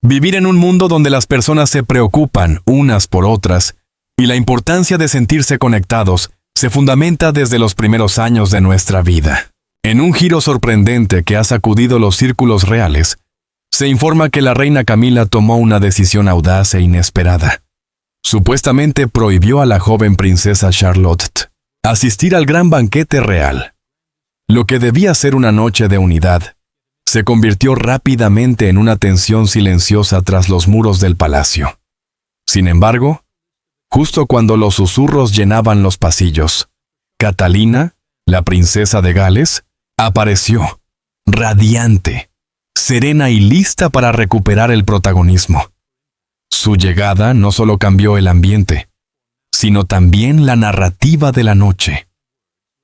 Vivir en un mundo donde las personas se preocupan unas por otras y la importancia de sentirse conectados se fundamenta desde los primeros años de nuestra vida. En un giro sorprendente que ha sacudido los círculos reales, se informa que la reina Camila tomó una decisión audaz e inesperada. Supuestamente prohibió a la joven princesa Charlotte asistir al gran banquete real. Lo que debía ser una noche de unidad, se convirtió rápidamente en una tensión silenciosa tras los muros del palacio. Sin embargo, justo cuando los susurros llenaban los pasillos, Catalina, la princesa de Gales, apareció, radiante, serena y lista para recuperar el protagonismo. Su llegada no solo cambió el ambiente, sino también la narrativa de la noche.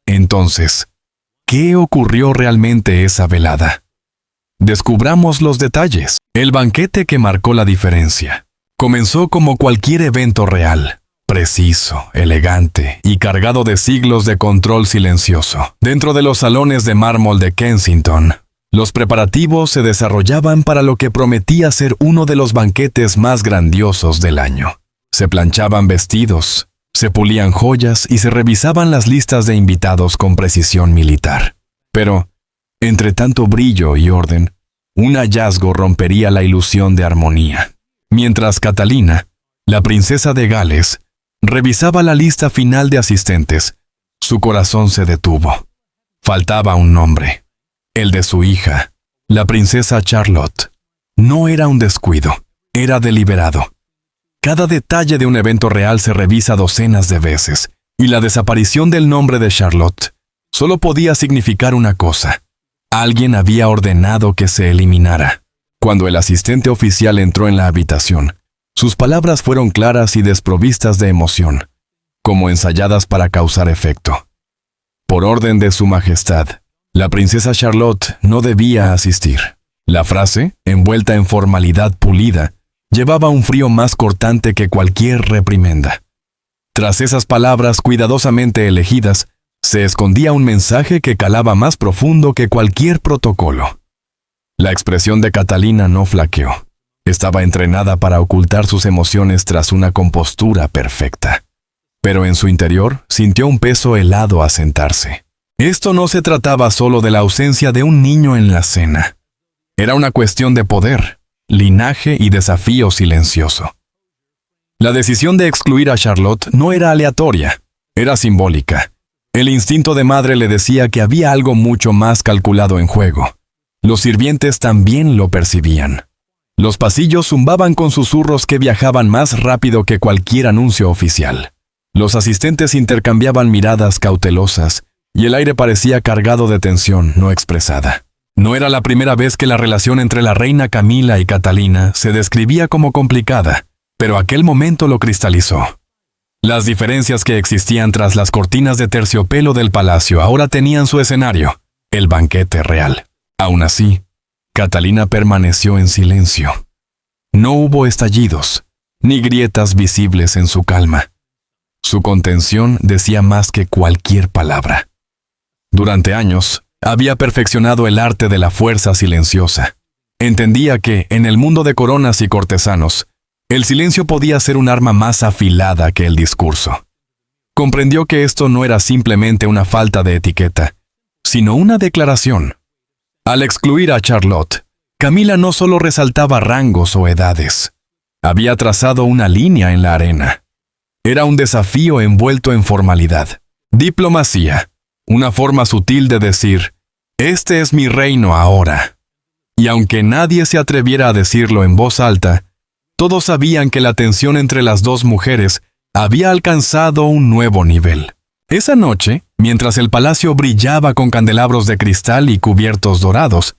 Entonces, ¿qué ocurrió realmente esa velada? Descubramos los detalles. El banquete que marcó la diferencia comenzó como cualquier evento real, preciso, elegante y cargado de siglos de control silencioso. Dentro de los salones de mármol de Kensington, los preparativos se desarrollaban para lo que prometía ser uno de los banquetes más grandiosos del año. Se planchaban vestidos, se pulían joyas y se revisaban las listas de invitados con precisión militar. Pero, entre tanto brillo y orden, un hallazgo rompería la ilusión de armonía. Mientras Catalina, la princesa de Gales, revisaba la lista final de asistentes, su corazón se detuvo. Faltaba un nombre, el de su hija, la princesa Charlotte. No era un descuido, era deliberado. Cada detalle de un evento real se revisa docenas de veces, y la desaparición del nombre de Charlotte solo podía significar una cosa. Alguien había ordenado que se eliminara. Cuando el asistente oficial entró en la habitación, sus palabras fueron claras y desprovistas de emoción, como ensayadas para causar efecto. Por orden de su majestad, la princesa Charlotte no debía asistir. La frase, envuelta en formalidad pulida, llevaba un frío más cortante que cualquier reprimenda. Tras esas palabras cuidadosamente elegidas, se escondía un mensaje que calaba más profundo que cualquier protocolo. La expresión de Catalina no flaqueó. Estaba entrenada para ocultar sus emociones tras una compostura perfecta. Pero en su interior sintió un peso helado asentarse. Esto no se trataba solo de la ausencia de un niño en la cena. Era una cuestión de poder, linaje y desafío silencioso. La decisión de excluir a Charlotte no era aleatoria, era simbólica. El instinto de madre le decía que había algo mucho más calculado en juego. Los sirvientes también lo percibían. Los pasillos zumbaban con susurros que viajaban más rápido que cualquier anuncio oficial. Los asistentes intercambiaban miradas cautelosas y el aire parecía cargado de tensión no expresada. No era la primera vez que la relación entre la reina Camila y Catalina se describía como complicada, pero aquel momento lo cristalizó. Las diferencias que existían tras las cortinas de terciopelo del palacio ahora tenían su escenario, el banquete real. Aún así, Catalina permaneció en silencio. No hubo estallidos, ni grietas visibles en su calma. Su contención decía más que cualquier palabra. Durante años, había perfeccionado el arte de la fuerza silenciosa. Entendía que, en el mundo de coronas y cortesanos, el silencio podía ser un arma más afilada que el discurso. Comprendió que esto no era simplemente una falta de etiqueta, sino una declaración. Al excluir a Charlotte, Camila no solo resaltaba rangos o edades. Había trazado una línea en la arena. Era un desafío envuelto en formalidad. Diplomacia, una forma sutil de decir, este es mi reino ahora. Y aunque nadie se atreviera a decirlo en voz alta, todos sabían que la tensión entre las dos mujeres había alcanzado un nuevo nivel. Esa noche, mientras el palacio brillaba con candelabros de cristal y cubiertos dorados,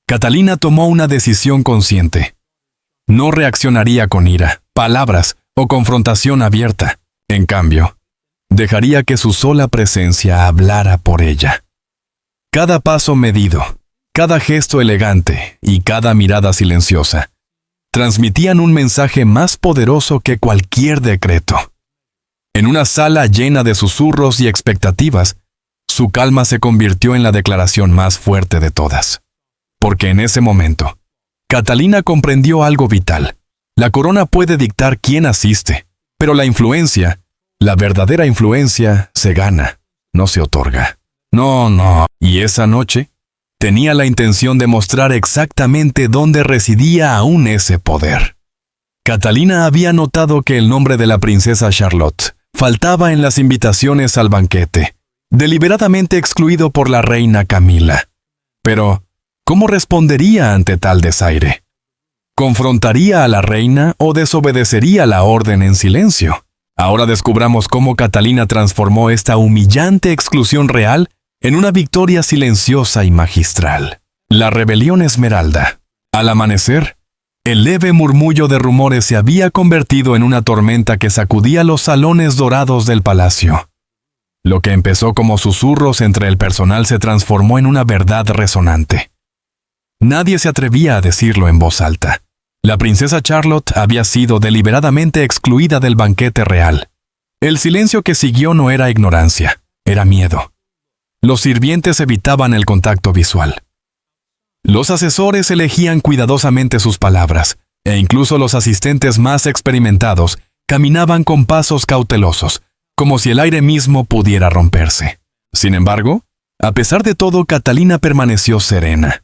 Catalina tomó una decisión consciente. No reaccionaría con ira, palabras o confrontación abierta. En cambio, dejaría que su sola presencia hablara por ella. Cada paso medido, cada gesto elegante y cada mirada silenciosa transmitían un mensaje más poderoso que cualquier decreto. En una sala llena de susurros y expectativas, su calma se convirtió en la declaración más fuerte de todas. Porque en ese momento, Catalina comprendió algo vital. La corona puede dictar quién asiste, pero la influencia, la verdadera influencia, se gana, no se otorga. No. Y esa noche tenía la intención de mostrar exactamente dónde residía aún ese poder. Catalina había notado que el nombre de la princesa Charlotte faltaba en las invitaciones al banquete, deliberadamente excluido por la reina Camila. Pero, ¿cómo respondería ante tal desaire? ¿Confrontaría a la reina o desobedecería la orden en silencio? Ahora descubramos cómo Catalina transformó esta humillante exclusión real en una victoria silenciosa y magistral. La rebelión Esmeralda. Al amanecer, el leve murmullo de rumores se había convertido en una tormenta que sacudía los salones dorados del palacio. Lo que empezó como susurros entre el personal se transformó en una verdad resonante. Nadie se atrevía a decirlo en voz alta. La princesa Charlotte había sido deliberadamente excluida del banquete real. El silencio que siguió no era ignorancia, era miedo. Los sirvientes evitaban el contacto visual. Los asesores elegían cuidadosamente sus palabras, e incluso los asistentes más experimentados caminaban con pasos cautelosos, como si el aire mismo pudiera romperse. Sin embargo, a pesar de todo, Catalina permaneció serena.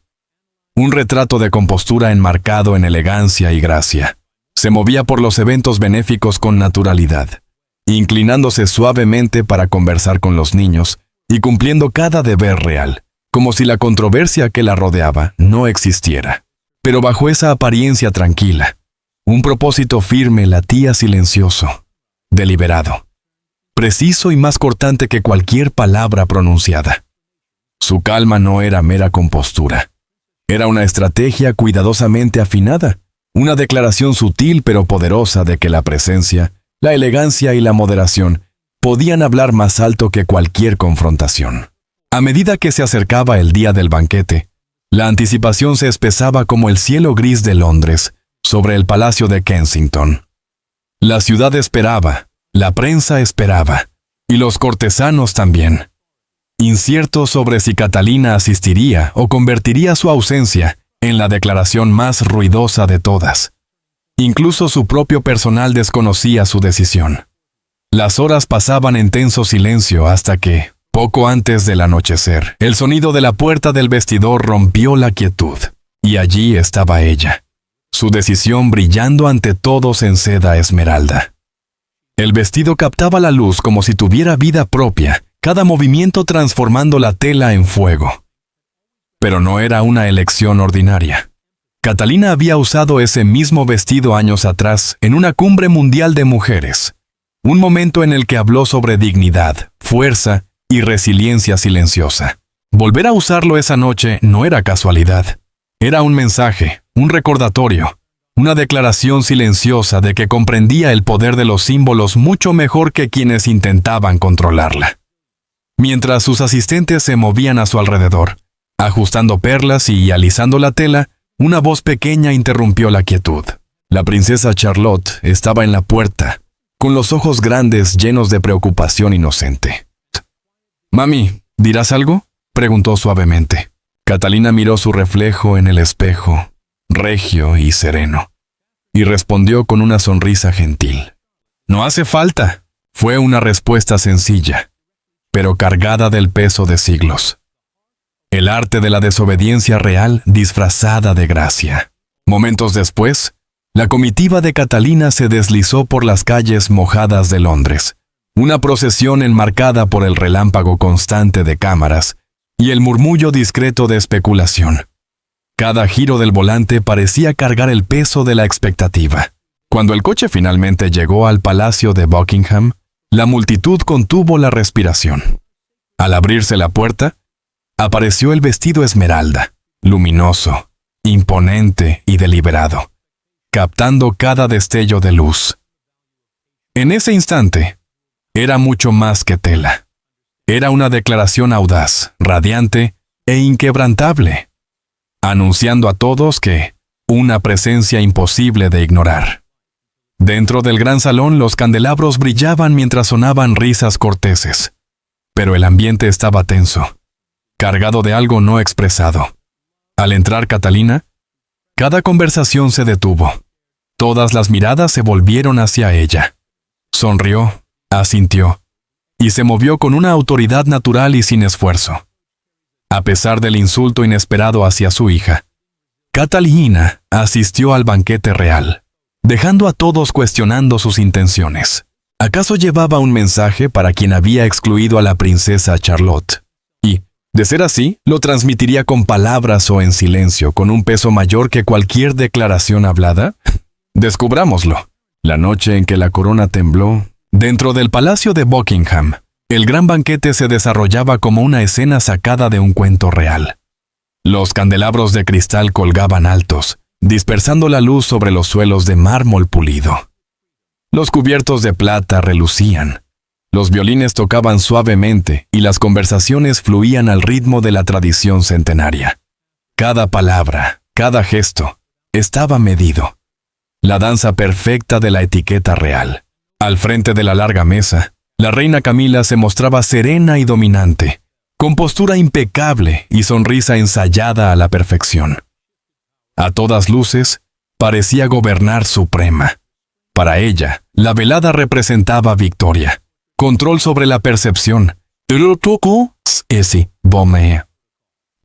Un retrato de compostura enmarcado en elegancia y gracia. Se movía por los eventos benéficos con naturalidad, inclinándose suavemente para conversar con los niños y cumpliendo cada deber real, como si la controversia que la rodeaba no existiera. Pero bajo esa apariencia tranquila, un propósito firme latía silencioso, deliberado, preciso y más cortante que cualquier palabra pronunciada. Su calma no era mera compostura. Era una estrategia cuidadosamente afinada, una declaración sutil pero poderosa de que la presencia, la elegancia y la moderación podían hablar más alto que cualquier confrontación. A medida que se acercaba el día del banquete, la anticipación se espesaba como el cielo gris de Londres sobre el Palacio de Kensington. La ciudad esperaba, la prensa esperaba, y los cortesanos también. Inciertos sobre si Catalina asistiría o convertiría su ausencia en la declaración más ruidosa de todas. Incluso su propio personal desconocía su decisión. Las horas pasaban en tenso silencio hasta que, poco antes del anochecer, el sonido de la puerta del vestidor rompió la quietud, y allí estaba ella, su decisión brillando ante todos en seda esmeralda. El vestido captaba la luz como si tuviera vida propia, cada movimiento transformando la tela en fuego. Pero no era una elección ordinaria. Catalina había usado ese mismo vestido años atrás en una cumbre mundial de mujeres, un momento en el que habló sobre dignidad, fuerza y resiliencia silenciosa. Volver a usarlo esa noche no era casualidad. Era un mensaje, un recordatorio, una declaración silenciosa de que comprendía el poder de los símbolos mucho mejor que quienes intentaban controlarla. Mientras sus asistentes se movían a su alrededor, ajustando perlas y alisando la tela, una voz pequeña interrumpió la quietud. La princesa Charlotte estaba en la puerta, con los ojos grandes llenos de preocupación inocente. «Mami, ¿dirás algo?», preguntó suavemente. Catalina miró su reflejo en el espejo, regio y sereno, y respondió con una sonrisa gentil. «No hace falta», fue una respuesta sencilla, pero cargada del peso de siglos. El arte de la desobediencia real disfrazada de gracia. Momentos después, la comitiva de Catalina se deslizó por las calles mojadas de Londres, una procesión enmarcada por el relámpago constante de cámaras y el murmullo discreto de especulación. Cada giro del volante parecía cargar el peso de la expectativa. Cuando el coche finalmente llegó al Palacio de Buckingham, la multitud contuvo la respiración. Al abrirse la puerta, apareció el vestido esmeralda, luminoso, imponente y deliberado, captando cada destello de luz. En ese instante, era mucho más que tela. Era una declaración audaz, radiante e inquebrantable, anunciando a todos que una presencia imposible de ignorar. Dentro del gran salón los candelabros brillaban mientras sonaban risas corteses, pero el ambiente estaba tenso, cargado de algo no expresado. Al entrar Catalina Cada conversación se detuvo. Todas las miradas se volvieron hacia ella. Sonrió, asintió, y se movió con una autoridad natural y sin esfuerzo. A pesar del insulto inesperado hacia su hija, Catalina asistió al banquete real, dejando a todos cuestionando sus intenciones. ¿Acaso llevaba un mensaje para quien había excluido a la princesa Charlotte? Y, de ser así, lo transmitiría con palabras o en silencio, con un peso mayor que cualquier declaración hablada. Descubrámoslo. La noche en que la corona tembló, dentro del palacio de Buckingham, el gran banquete se desarrollaba como una escena sacada de un cuento real. Los candelabros de cristal colgaban altos, dispersando la luz sobre los suelos de mármol pulido. Los cubiertos de plata relucían. Los violines tocaban suavemente y las conversaciones fluían al ritmo de la tradición centenaria. Cada palabra, cada gesto, estaba medido. La danza perfecta de la etiqueta real. Al frente de la larga mesa, la reina Camila se mostraba serena y dominante, con postura impecable y sonrisa ensayada a la perfección. A todas luces, parecía gobernar suprema. Para ella, la velada representaba victoria, control sobre la percepción,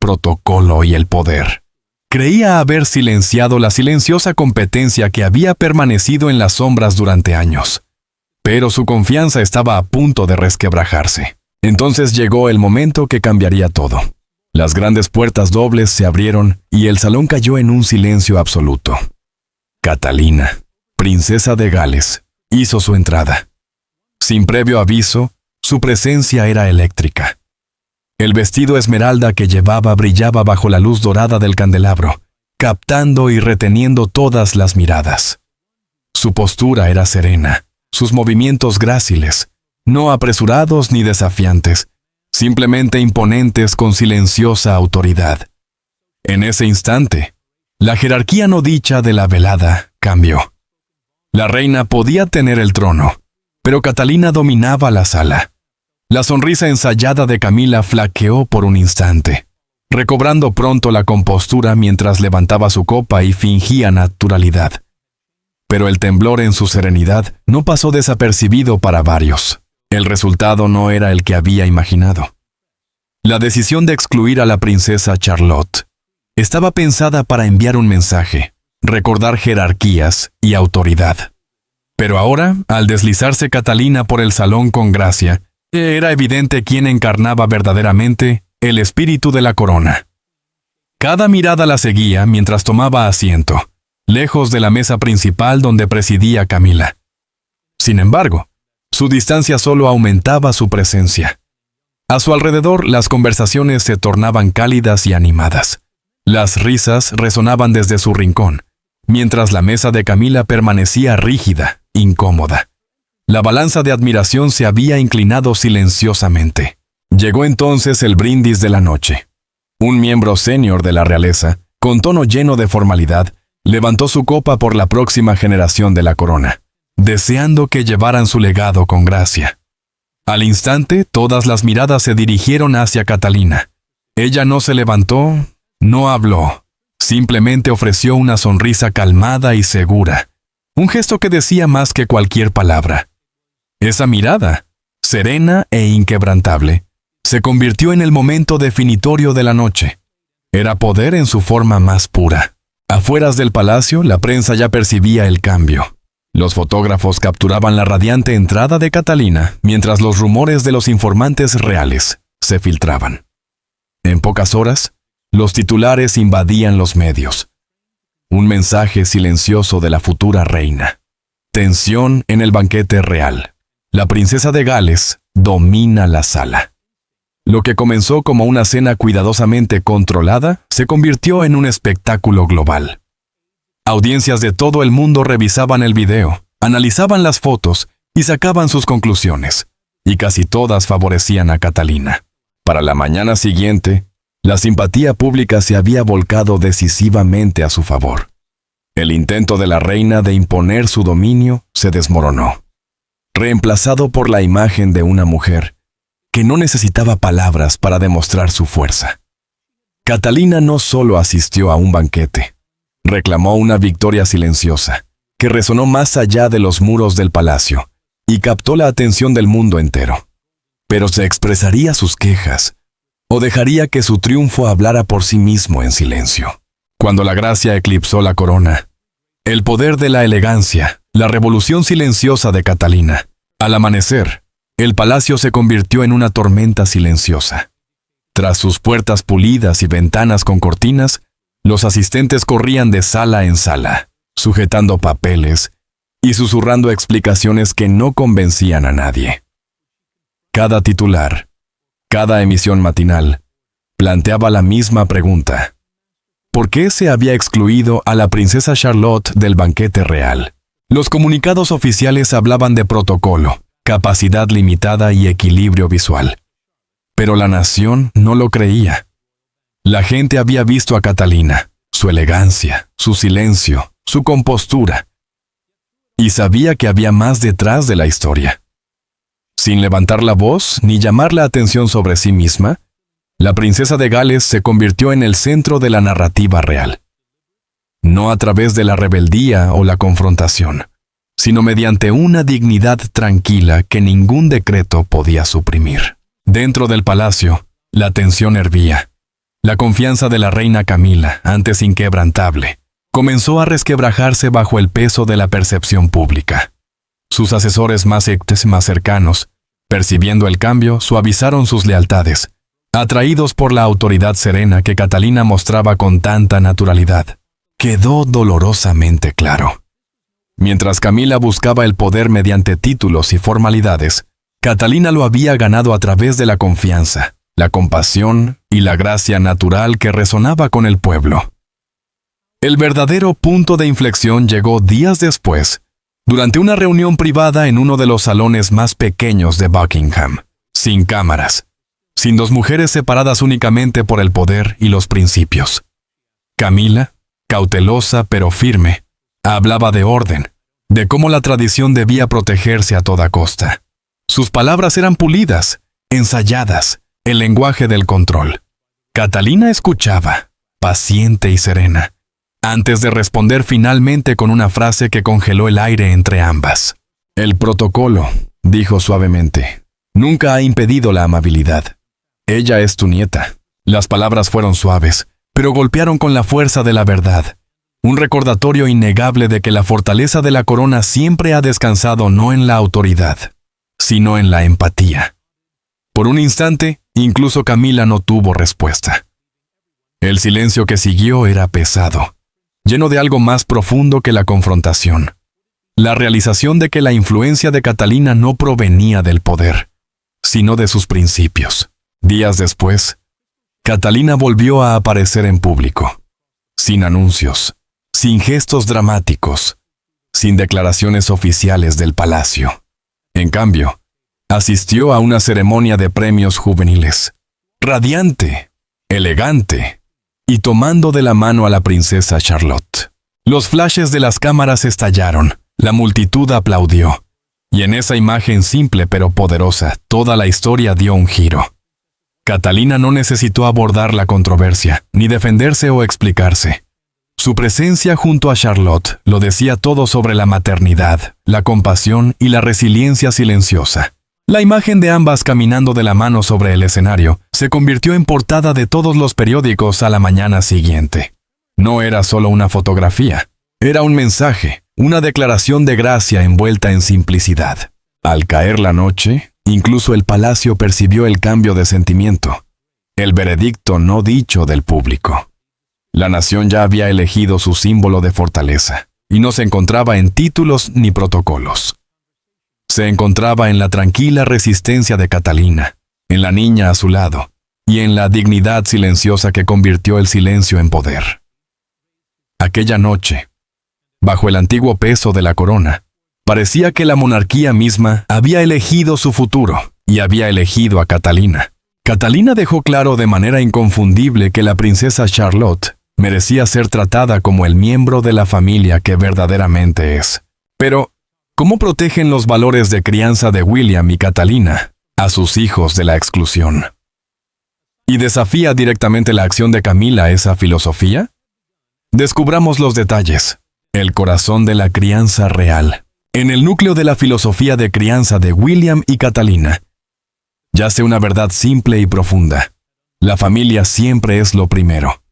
protocolo y el poder. Creía haber silenciado la silenciosa competencia que había permanecido en las sombras durante años. Pero su confianza estaba a punto de resquebrajarse. Entonces llegó el momento que cambiaría todo. Las grandes puertas dobles se abrieron y el salón cayó en un silencio absoluto. Catalina, princesa de Gales, hizo su entrada. Sin previo aviso, su presencia era eléctrica. El vestido esmeralda que llevaba brillaba bajo la luz dorada del candelabro, captando y reteniendo todas las miradas. Su postura era serena, sus movimientos gráciles, no apresurados ni desafiantes, simplemente imponentes con silenciosa autoridad. En ese instante, la jerarquía no dicha de la velada cambió. La reina podía tener el trono, pero Catalina dominaba la sala. La sonrisa ensayada de Camila flaqueó por un instante, recobrando pronto la compostura mientras levantaba su copa y fingía naturalidad. Pero el temblor en su serenidad no pasó desapercibido para varios. El resultado no era el que había imaginado. La decisión de excluir a la princesa Charlotte estaba pensada para enviar un mensaje, recordar jerarquías y autoridad. Pero ahora, al deslizarse Catalina por el salón con gracia, era evidente quién encarnaba verdaderamente el espíritu de la corona. Cada mirada la seguía mientras tomaba asiento, lejos de la mesa principal donde presidía Camila. Sin embargo, su distancia solo aumentaba su presencia. A su alrededor, las conversaciones se tornaban cálidas y animadas. Las risas resonaban desde su rincón, mientras la mesa de Camila permanecía rígida, incómoda. La balanza de admiración se había inclinado silenciosamente. Llegó entonces el brindis de la noche. Un miembro senior de la realeza, con tono lleno de formalidad, levantó su copa por la próxima generación de la corona, deseando que llevaran su legado con gracia. Al instante, todas las miradas se dirigieron hacia Catalina. Ella no se levantó, no habló, simplemente ofreció una sonrisa calmada y segura, un gesto que decía más que cualquier palabra. Esa mirada, serena e inquebrantable, se convirtió en el momento definitorio de la noche. Era poder en su forma más pura. Afueras del palacio, la prensa ya percibía el cambio. Los fotógrafos capturaban la radiante entrada de Catalina, mientras los rumores de los informantes reales se filtraban. En pocas horas, los titulares invadían los medios. Un mensaje silencioso de la futura reina. Tensión en el banquete real. La princesa de Gales domina la sala. Lo que comenzó como una cena cuidadosamente controlada se convirtió en un espectáculo global. Audiencias de todo el mundo revisaban el video, analizaban las fotos y sacaban sus conclusiones, y casi todas favorecían a Catalina. Para la mañana siguiente, la simpatía pública se había volcado decisivamente a su favor. El intento de la reina de imponer su dominio se desmoronó, reemplazado por la imagen de una mujer que no necesitaba palabras para demostrar su fuerza. Catalina no solo asistió a un banquete, Reclamó una victoria silenciosa, que resonó más allá de los muros del palacio, y captó la atención del mundo entero. Pero ¿se expresaría sus quejas, o dejaría que su triunfo hablara por sí mismo en silencio? Cuando la gracia eclipsó la corona, el poder de la elegancia, la revolución silenciosa de Catalina, al amanecer, el palacio se convirtió en una tormenta silenciosa. Tras sus puertas pulidas y ventanas con cortinas, los asistentes corrían de sala en sala, sujetando papeles y susurrando explicaciones que no convencían a nadie. Cada titular, cada emisión matinal, planteaba la misma pregunta. ¿Por qué se había excluido a la princesa Charlotte del banquete real? Los comunicados oficiales hablaban de protocolo, capacidad limitada y equilibrio visual. Pero la nación no lo creía. La gente había visto a Catalina, su elegancia, su silencio, su compostura, y sabía que había más detrás de la historia. Sin levantar la voz ni llamar la atención sobre sí misma, la princesa de Gales se convirtió en el centro de la narrativa real. No a través de la rebeldía o la confrontación, sino mediante una dignidad tranquila que ningún decreto podía suprimir. Dentro del palacio, la tensión hervía. La confianza de la reina Camila, antes inquebrantable, comenzó a resquebrajarse bajo el peso de la percepción pública. Sus asesores más cercanos, percibiendo el cambio, suavizaron sus lealtades, atraídos por la autoridad serena que Catalina mostraba con tanta naturalidad. Quedó dolorosamente claro. Mientras Camila buscaba el poder mediante títulos y formalidades, Catalina lo había ganado a través de la confianza, la compasión y la gracia natural que resonaba con el pueblo. El verdadero punto de inflexión llegó días después, durante una reunión privada en uno de los salones más pequeños de Buckingham, sin cámaras, sin dos mujeres separadas únicamente por el poder y los principios. Camila, cautelosa pero firme, hablaba de orden, de cómo la tradición debía protegerse a toda costa. Sus palabras eran pulidas, ensayadas, el lenguaje del control. Catalina escuchaba, paciente y serena, antes de responder finalmente con una frase que congeló el aire entre ambas. El protocolo, dijo suavemente, nunca ha impedido la amabilidad. Ella es tu nieta. Las palabras fueron suaves, pero golpearon con la fuerza de la verdad. Un recordatorio innegable de que la fortaleza de la corona siempre ha descansado no en la autoridad, sino en la empatía. Por un instante, incluso Camila no tuvo respuesta. El silencio que siguió era pesado, lleno de algo más profundo que la confrontación. La realización de que la influencia de Catalina no provenía del poder, sino de sus principios. Días después, Catalina volvió a aparecer en público, sin anuncios, sin gestos dramáticos, sin declaraciones oficiales del palacio. En cambio, asistió a una ceremonia de premios juveniles, radiante, elegante, y tomando de la mano a la princesa Charlotte. Los flashes de las cámaras estallaron, la multitud aplaudió, y en esa imagen simple pero poderosa, toda la historia dio un giro. Catalina no necesitó abordar la controversia, ni defenderse o explicarse. Su presencia junto a Charlotte lo decía todo sobre la maternidad, la compasión y la resiliencia silenciosa. La imagen de ambas caminando de la mano sobre el escenario se convirtió en portada de todos los periódicos a la mañana siguiente. No era solo una fotografía, era un mensaje, una declaración de gracia envuelta en simplicidad. Al caer la noche, incluso el palacio percibió el cambio de sentimiento, el veredicto no dicho del público. La nación ya había elegido su símbolo de fortaleza, y no se encontraba en títulos ni protocolos. Se encontraba en la tranquila resistencia de Catalina, en la niña a su lado, y en la dignidad silenciosa que convirtió el silencio en poder. Aquella noche, bajo el antiguo peso de la corona, parecía que la monarquía misma había elegido su futuro, y había elegido a Catalina. Catalina dejó claro de manera inconfundible que la princesa Charlotte merecía ser tratada como el miembro de la familia que verdaderamente es. Pero, ¿cómo protegen los valores de crianza de William y Catalina a sus hijos de la exclusión? ¿Y desafía directamente la acción de Camila esa filosofía? Descubramos los detalles, el corazón de la crianza real. En el núcleo de la filosofía de crianza de William y Catalina, yace una verdad simple y profunda. La familia siempre es lo primero.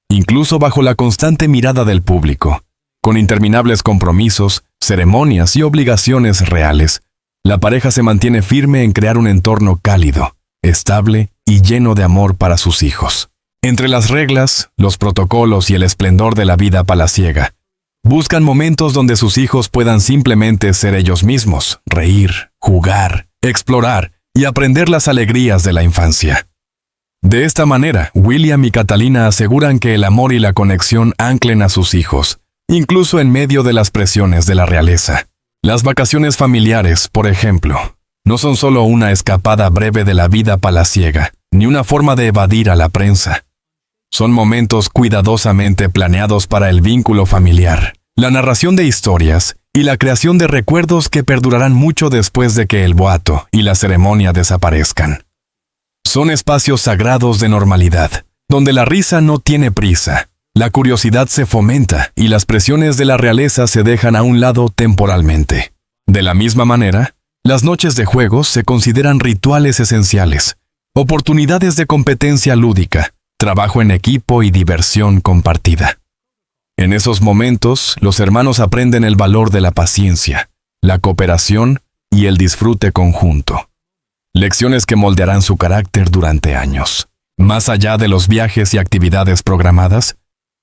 Incluso bajo la constante mirada del público, con interminables compromisos, ceremonias y obligaciones reales, la pareja se mantiene firme en crear un entorno cálido, estable y lleno de amor para sus hijos. Entre las reglas, los protocolos y el esplendor de la vida palaciega, buscan momentos donde sus hijos puedan simplemente ser ellos mismos, reír, jugar, explorar y aprender las alegrías de la infancia. De esta manera, William y Catalina aseguran que el amor y la conexión anclen a sus hijos, incluso en medio de las presiones de la realeza. Las vacaciones familiares, por ejemplo, no son solo una escapada breve de la vida palaciega, ni una forma de evadir a la prensa. Son momentos cuidadosamente planeados para el vínculo familiar, la narración de historias y la creación de recuerdos que perdurarán mucho después de que el boato y la ceremonia desaparezcan. Son espacios sagrados de normalidad, donde la risa no tiene prisa, la curiosidad se fomenta y las presiones de la realeza se dejan a un lado temporalmente. De la misma manera, las noches de juegos se consideran rituales esenciales, oportunidades de competencia lúdica, trabajo en equipo y diversión compartida. En esos momentos, los hermanos aprenden el valor de la paciencia, la cooperación y el disfrute conjunto. Lecciones que moldearán su carácter durante años. Más allá de los viajes y actividades programadas,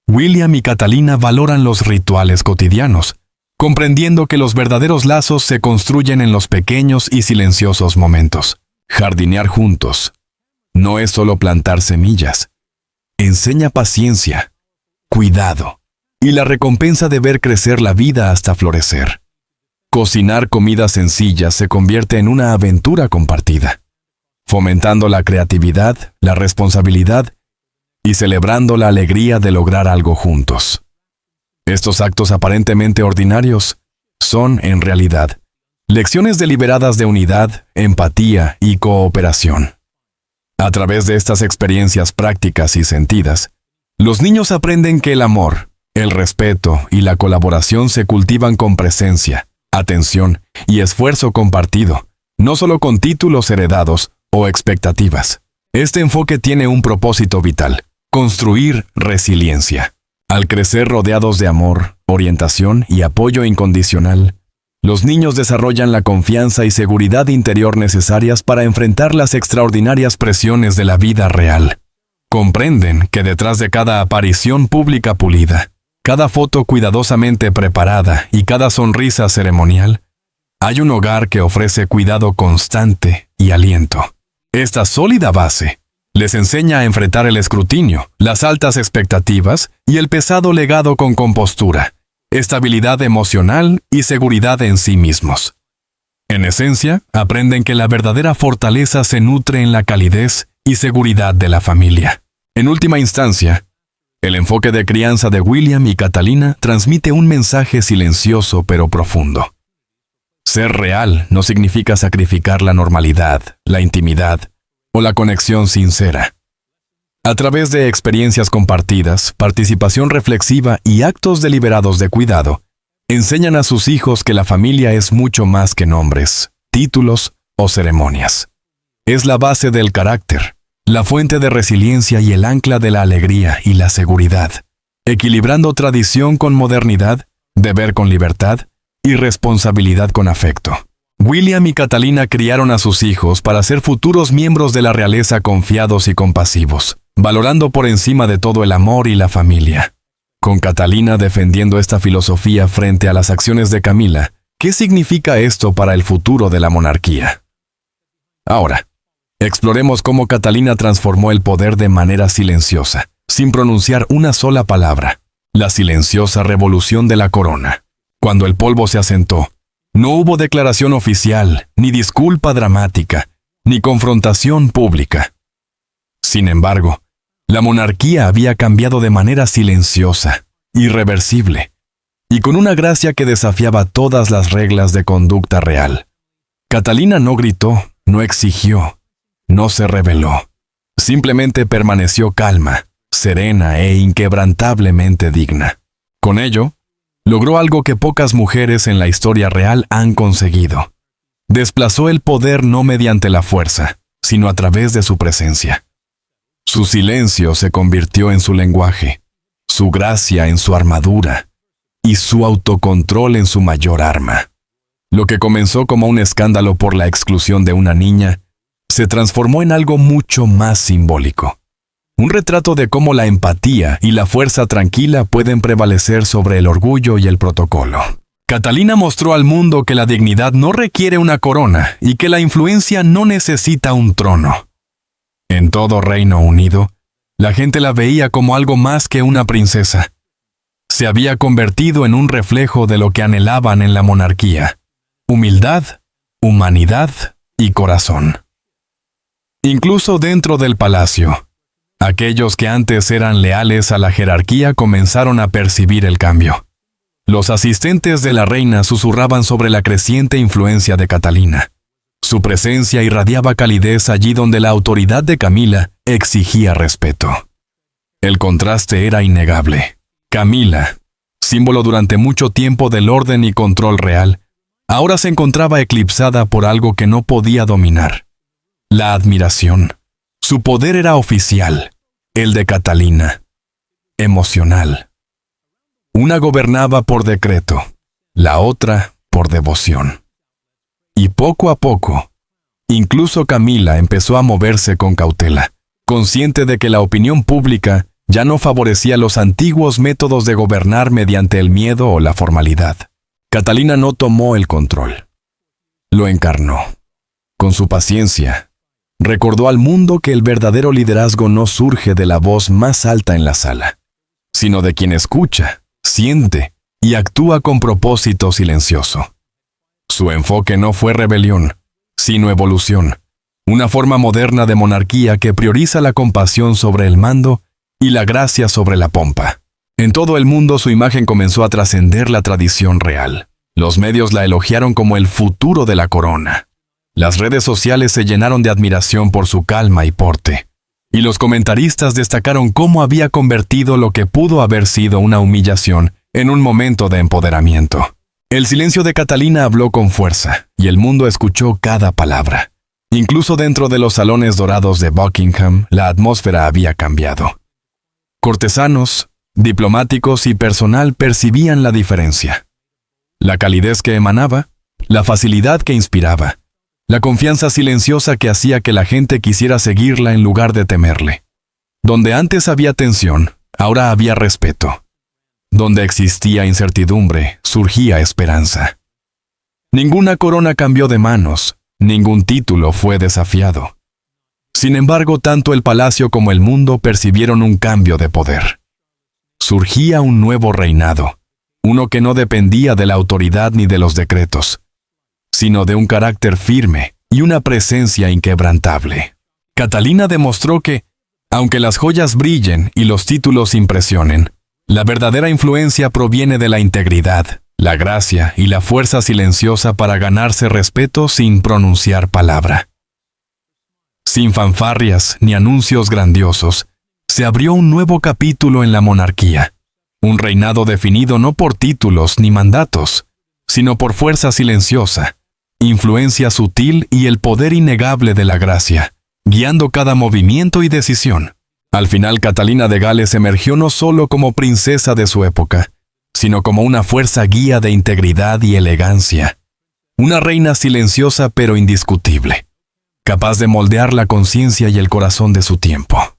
William y Catalina valoran los rituales cotidianos, comprendiendo que los verdaderos lazos se construyen en los pequeños y silenciosos momentos. Jardinear juntos no es solo plantar semillas. Enseña paciencia, cuidado y la recompensa de ver crecer la vida hasta florecer. Cocinar comidas sencillas se convierte en una aventura compartida, fomentando la creatividad, la responsabilidad y celebrando la alegría de lograr algo juntos. Estos actos aparentemente ordinarios son, en realidad, lecciones deliberadas de unidad, empatía y cooperación. A través de estas experiencias prácticas y sentidas, los niños aprenden que el amor, el respeto y la colaboración se cultivan con presencia, atención y esfuerzo compartido, no solo con títulos heredados o expectativas. Este enfoque tiene un propósito vital: construir resiliencia. Al crecer rodeados de amor, orientación y apoyo incondicional, los niños desarrollan la confianza y seguridad interior necesarias para enfrentar las extraordinarias presiones de la vida real. Comprenden que detrás de cada aparición pública pulida, cada foto cuidadosamente preparada y cada sonrisa ceremonial, hay un hogar que ofrece cuidado constante y aliento. Esta sólida base les enseña a enfrentar el escrutinio, las altas expectativas y el pesado legado con compostura, estabilidad emocional y seguridad en sí mismos. En esencia, aprenden que la verdadera fortaleza se nutre en la calidez y seguridad de la familia. En última instancia, el enfoque de crianza de William y Catalina transmite un mensaje silencioso pero profundo. Ser real no significa sacrificar la normalidad, la intimidad o la conexión sincera. A través de experiencias compartidas, participación reflexiva y actos deliberados de cuidado, enseñan a sus hijos que la familia es mucho más que nombres, títulos o ceremonias. Es la base del carácter, la fuente de resiliencia y el ancla de la alegría y la seguridad, equilibrando tradición con modernidad, deber con libertad y responsabilidad con afecto. William y Catalina criaron a sus hijos para ser futuros miembros de la realeza confiados y compasivos, valorando por encima de todo el amor y la familia. Con Catalina defendiendo esta filosofía frente a las acciones de Camila, ¿qué significa esto para el futuro de la monarquía? Ahora, exploremos cómo Catalina transformó el poder de manera silenciosa, sin pronunciar una sola palabra. La silenciosa revolución de la corona. Cuando el polvo se asentó, no hubo declaración oficial, ni disculpa dramática, ni confrontación pública. Sin embargo, la monarquía había cambiado de manera silenciosa, irreversible, y con una gracia que desafiaba todas las reglas de conducta real. Catalina no gritó, no exigió, no se rebeló. Simplemente permaneció calma, serena e inquebrantablemente digna. Con ello, logró algo que pocas mujeres en la historia real han conseguido. Desplazó el poder no mediante la fuerza, sino a través de su presencia. Su silencio se convirtió en su lenguaje, su gracia en su armadura y su autocontrol en su mayor arma. Lo que comenzó como un escándalo por la exclusión de una niña, se transformó en algo mucho más simbólico. Un retrato de cómo la empatía y la fuerza tranquila pueden prevalecer sobre el orgullo y el protocolo. Catalina mostró al mundo que la dignidad no requiere una corona y que la influencia no necesita un trono. En todo Reino Unido, la gente la veía como algo más que una princesa. Se había convertido en un reflejo de lo que anhelaban en la monarquía: humildad, humanidad y corazón. Incluso dentro del palacio, aquellos que antes eran leales a la jerarquía comenzaron a percibir el cambio. Los asistentes de la reina susurraban sobre la creciente influencia de Catalina. Su presencia irradiaba calidez allí donde la autoridad de Camila exigía respeto. El contraste era innegable. Camila, símbolo durante mucho tiempo del orden y control real, ahora se encontraba eclipsada por algo que no podía dominar: la admiración. Su poder era oficial, el de Catalina, emocional. Una gobernaba por decreto, la otra por devoción. Y poco a poco, incluso Camila empezó a moverse con cautela, consciente de que la opinión pública ya no favorecía los antiguos métodos de gobernar mediante el miedo o la formalidad. Catalina no tomó el control, lo encarnó. Con su paciencia, recordó al mundo que el verdadero liderazgo no surge de la voz más alta en la sala, sino de quien escucha, siente y actúa con propósito silencioso. Su enfoque no fue rebelión, sino evolución, una forma moderna de monarquía que prioriza la compasión sobre el mando y la gracia sobre la pompa. En todo el mundo su imagen comenzó a trascender la tradición real. Los medios la elogiaron como el futuro de la corona. Las redes sociales se llenaron de admiración por su calma y porte. Y los comentaristas destacaron cómo había convertido lo que pudo haber sido una humillación en un momento de empoderamiento. El silencio de Catalina habló con fuerza, y el mundo escuchó cada palabra. Incluso dentro de los salones dorados de Buckingham, la atmósfera había cambiado. Cortesanos, diplomáticos y personal percibían la diferencia. La calidez que emanaba, la facilidad que inspiraba, la confianza silenciosa que hacía que la gente quisiera seguirla en lugar de temerle. Donde antes había tensión, ahora había respeto. Donde existía incertidumbre, surgía esperanza. Ninguna corona cambió de manos, ningún título fue desafiado. Sin embargo, tanto el palacio como el mundo percibieron un cambio de poder. Surgía un nuevo reinado, uno que no dependía de la autoridad ni de los decretos, sino de un carácter firme y una presencia inquebrantable. Catalina demostró que, aunque las joyas brillen y los títulos impresionen, la verdadera influencia proviene de la integridad, la gracia y la fuerza silenciosa para ganarse respeto sin pronunciar palabra. Sin fanfarrias ni anuncios grandiosos, se abrió un nuevo capítulo en la monarquía, un reinado definido no por títulos ni mandatos, sino por fuerza silenciosa, influencia sutil y el poder innegable de la gracia, guiando cada movimiento y decisión. Al final, Catalina de Gales emergió no solo como princesa de su época, sino como una fuerza guía de integridad y elegancia. Una reina silenciosa pero indiscutible, capaz de moldear la conciencia y el corazón de su tiempo.